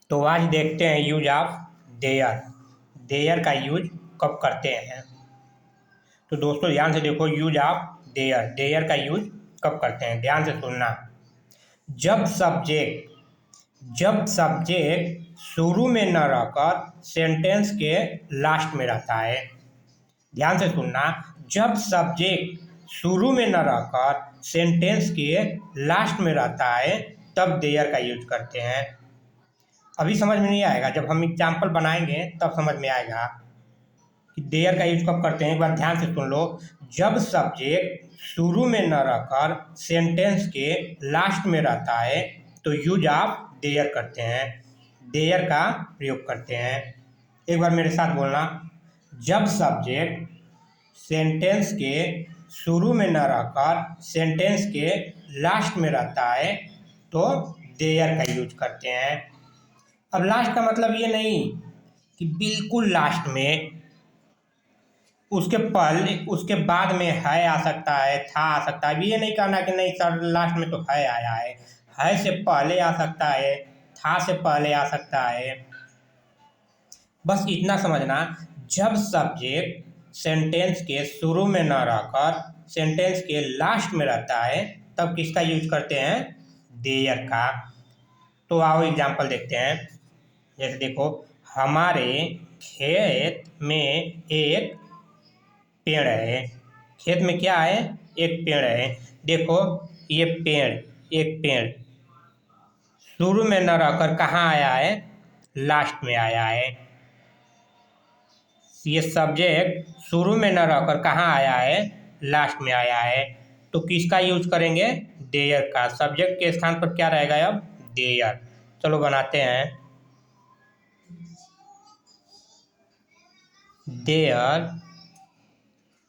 तो आज देखते हैं यूज ऑफ देयर। देयर का यूज कब करते हैं। तो दोस्तों ध्यान से देखो, यूज ऑफ देयर, देयर का यूज कब करते हैं, ध्यान से सुनना। जब सब्जेक्ट जब सब्जेक्ट शुरू में न रहकर सेंटेंस के लास्ट में रहता है। ध्यान से सुनना, जब सब्जेक्ट शुरू में न रहकर सेंटेंस के लास्ट में रहता है तब देयर का यूज करते हैं। अभी समझ में नहीं आएगा, जब हम एग्जाम्पल बनाएंगे तब समझ में आएगा कि देयर का यूज कब करते हैं। एक बार ध्यान से सुन लो। जब सब्जेक्ट शुरू में न रहकर सेंटेंस के लास्ट में रहता है तो यूज ऑफ देयर करते हैं, देयर का प्रयोग करते हैं। एक बार मेरे साथ बोलना। जब सब्जेक्ट सेंटेंस के शुरू में न रहकर सेंटेंस के लास्ट में रहता है तो देयर का यूज करते हैं। अब लास्ट का मतलब ये नहीं कि बिल्कुल लास्ट में, उसके पहले उसके बाद में है आ सकता है, था आ सकता है। ये नहीं कहना कि नहीं सर लास्ट में तो है आया है से पहले आ सकता है, था से पहले आ सकता है। बस इतना समझना, जब सब्जेक्ट सेंटेंस के शुरू में न रहकर सेंटेंस के लास्ट में रहता है तब किसका यूज करते हैं, देयर का। तो आओ एग्जाम्पल देखते हैं। जैसे देखो, हमारे खेत में एक पेड़ है। खेत में क्या है, एक पेड़ है। देखो ये पेड़, एक पेड़ शुरू में न रहकर कहाँ आया है, लास्ट में आया है। ये सब्जेक्ट शुरू में न रहकर कहाँ आया है, लास्ट में आया है। तो किसका यूज करेंगे, देयर का। सब्जेक्ट के स्थान पर क्या रहेगा अब, देयर। चलो बनाते हैं। There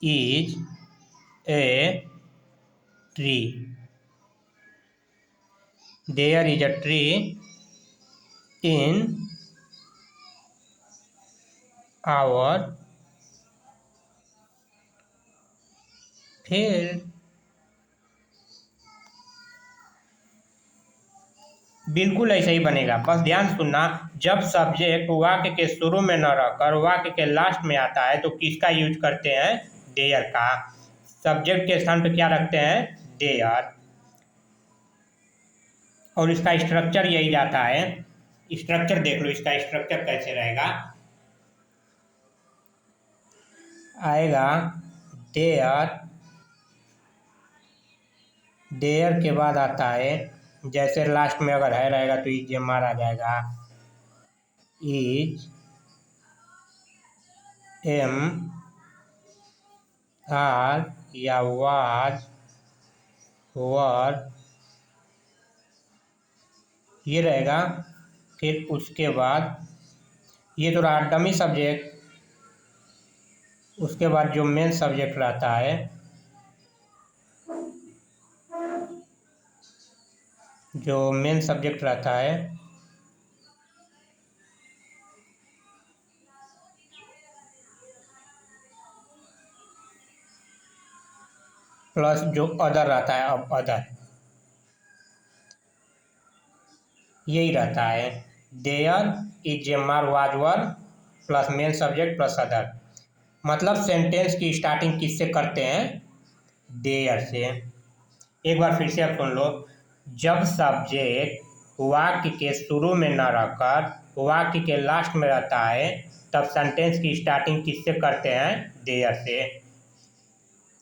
is a tree. There is a tree in our field. बिल्कुल ऐसा ही बनेगा, बस ध्यान सुनना। जब सब्जेक्ट वाक्य के शुरू में न रहकर वाक्य के लास्ट में आता है तो किसका यूज करते हैं, देयर का। सब्जेक्ट के स्थान पर क्या रखते हैं, देयर। और इसका स्ट्रक्चर यही जाता है। स्ट्रक्चर देख लो, इसका स्ट्रक्चर कैसे रहेगा। आएगा देयर, देयर के बाद आता है, जैसे लास्ट में अगर है रहेगा तो इज एम आर आ जाएगा। इज एम आर या वाज, वर, ये रहेगा। फिर उसके बाद ये तो रहा डमी सब्जेक्ट। उसके बाद जो मेन सब्जेक्ट रहता है, जो मेन सब्जेक्ट रहता है प्लस जो अदर रहता है, अब अदर यही रहता है। There is am are was were plus main subject plus other. मतलब सेंटेंस की स्टार्टिंग किससे करते हैं, देयर से। एक बार फिर से आप सुन लो। जब सब्जेक्ट वाक्य के शुरू में न रहकर वाक्य के लास्ट में रहता है तब सेंटेंस की स्टार्टिंग किससे करते हैं, देयर से।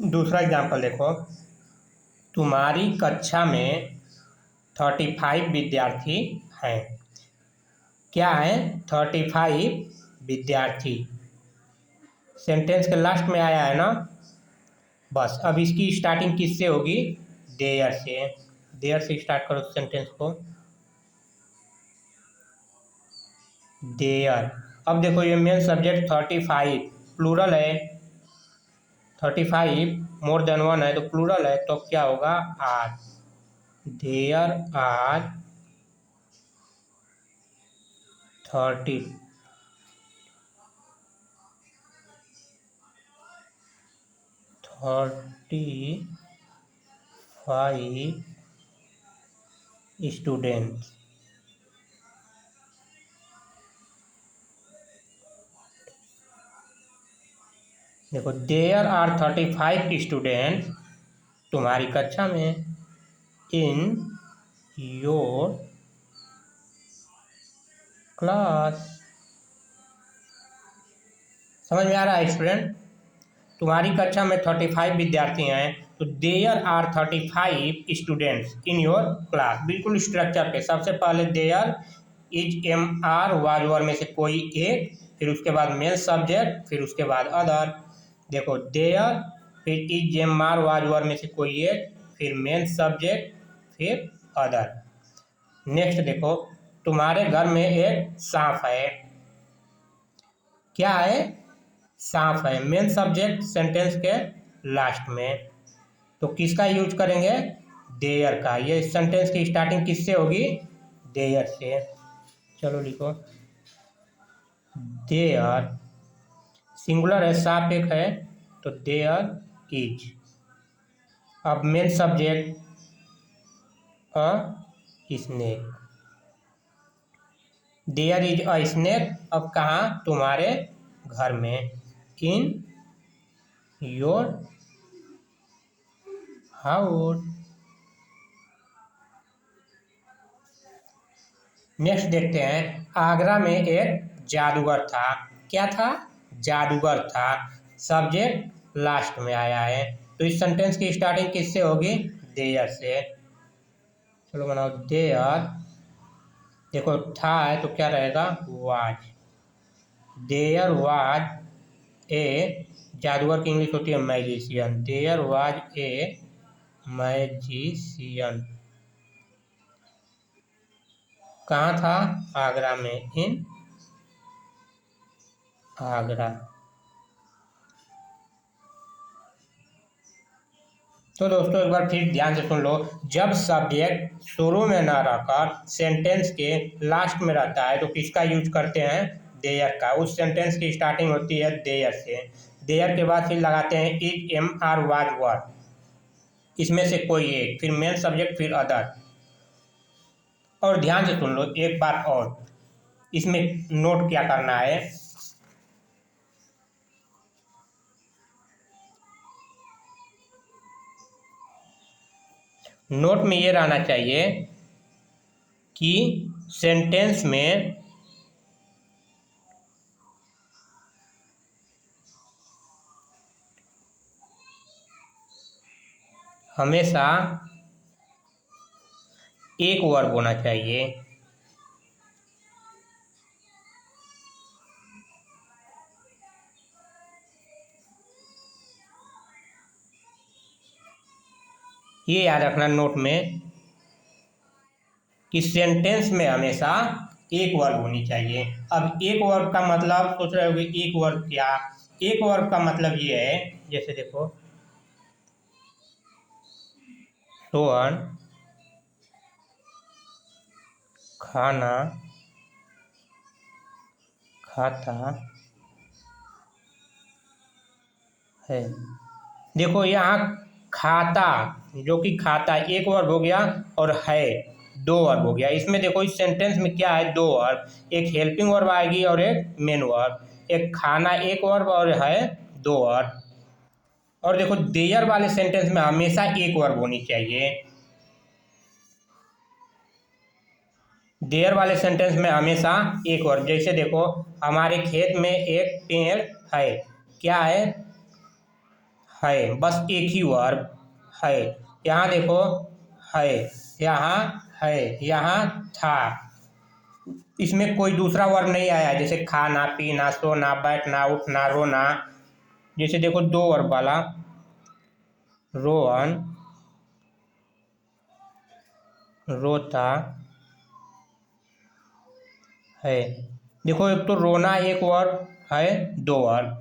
दूसरा एग्जांपल देखो। तुम्हारी कक्षा में 35 विद्यार्थी हैं। क्या है, 35 विद्यार्थी। सेंटेंस के लास्ट में आया है ना। बस अब इसकी स्टार्टिंग किससे होगी, देयर से। देयर से स्टार्ट करो सेंटेंस को, देयर। अब देखो ये मेन सब्जेक्ट 35 प्लूरल है, 35 मोर देन वन है तो प्लूरल है, तो क्या होगा, आर। There are 35 students. देखो देयर आर 35 स्टूडेंट तुम्हारी कक्षा में इन योर क्लास। समझ में आ रहा है स्टूडेंट? तुम्हारी कक्षा में 35 विद्यार्थी हैं, तो there are 35 students in your class. बिल्कुल स्ट्रक्चर पे सबसे पहले there is am are was were में से कोई एक, फिर उसके बाद मेन सब्जेक्ट, फिर उसके बाद अदर। देखो देयर, फिर is am are was were में से कोई एक, फिर मेन सब्जेक्ट, फिर अदर। नेक्स्ट देखो, तुम्हारे घर में एक सांप है। क्या है? सांप है। मेन सब्जेक्ट सेंटेंस के लास्ट में, तो किसका यूज करेंगे? देयर का। ये सेंटेंस की स्टार्टिंग किससे होगी? देयर से। चलो लिखो देयर। सिंगुलर है, सांप एक है, तो देयर इज। अब main subject a snake. There is a snake. अब कहाँ? तुम्हारे घर में। In your house. नेक्स्ट देखते हैं, आगरा में एक जादूगर था। क्या था? जादूगर था। सब्जेक्ट लास्ट में आया है, तो इस सेंटेंस की स्टार्टिंग किससे होगी? देयर से। चलो बनाओ देयर। देखो था है तो क्या रहेगा? वाज। देयर वाज ए, जादूगर की इंग्लिश होती है magician. There was a magician. कहाँ था? आगरा में। इन आगरा। तो दोस्तों एक बार फिर ध्यान से सुन लो, जब सब्जेक्ट शुरू में ना रहकर सेंटेंस के लास्ट में रहता है तो किसका यूज करते हैं? देयर का। उस सेंटेंस की स्टार्टिंग होती है देयर से। देयर के बाद फिर लगाते हैं is am are was were, इसमें से कोई एक, फिर मेन सब्जेक्ट, फिर अदर। और ध्यान से सुन लो एक बात और, इसमें नोट क्या करना है। नोट में ये रहना चाहिए कि सेंटेंस में हमेशा एक वर्ब होना चाहिए। ये याद रखना नोट में कि सेंटेंस में हमेशा एक वर्ब होनी चाहिए। अब एक वर्ब का मतलब सोच रहे होगे, एक वर्ब क्या? एक वर्ब का मतलब ये है, जैसे देखो सोहन खाना खाता है। देखो यहाँ खाता, जो कि खाता एक वर्ब हो गया, और है दो वर्ब हो गया। इसमें देखो इस सेंटेंस में क्या है? दो वर्ब, एक हेल्पिंग वर्ब आएगी और एक मेन वर्ब। एक खाना एक वर्ब और है दो वर्ब। और देखो देयर वाले सेंटेंस में हमेशा एक वर्ब होनी चाहिए। देयर वाले सेंटेंस में हमेशा एक वर्ब। जैसे देखो हमारे खेत में एक पेड़ है। क्या है, बस एक ही वर्ब है। यहाँ देखो है, यहाँ है, यहाँ था। इसमें कोई दूसरा वर्ब नहीं आया, जैसे खाना, पीना, सोना, बैठना, उठना, रोना। जैसे देखो दो वर्ब वाला, रोहन रोता है। देखो एक तो रोना एक वर्ब है, दो वर्ब।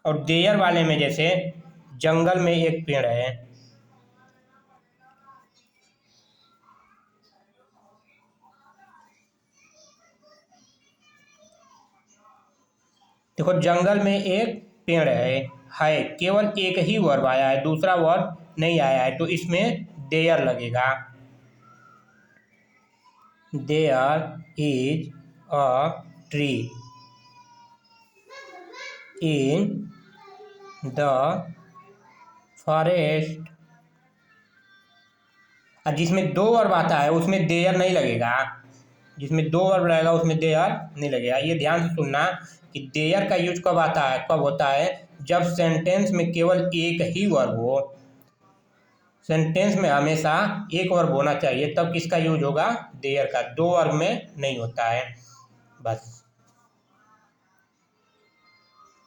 और देयर वाले में जैसे जंगल में एक पेड़ है। देखो जंगल में एक पेड़ है केवल एक ही वर्ब आया है, दूसरा वर्ब नहीं आया है, तो इसमें देयर लगेगा। There is a tree in the forest. और जिसमें दो वर्ब आता है उसमें देयर नहीं लगेगा, जिसमें दो वर्ब रहेगा उसमें देयर नहीं लगेगा। ये ध्यान से सुनना कि देयर का यूज कब आता है, कब होता है, जब सेंटेंस में केवल एक ही वर्ब हो। सेंटेंस में हमेशा एक वर्ब होना चाहिए, तब किसका यूज होगा, देयर का। दो वर्ब में नहीं होता है। बस।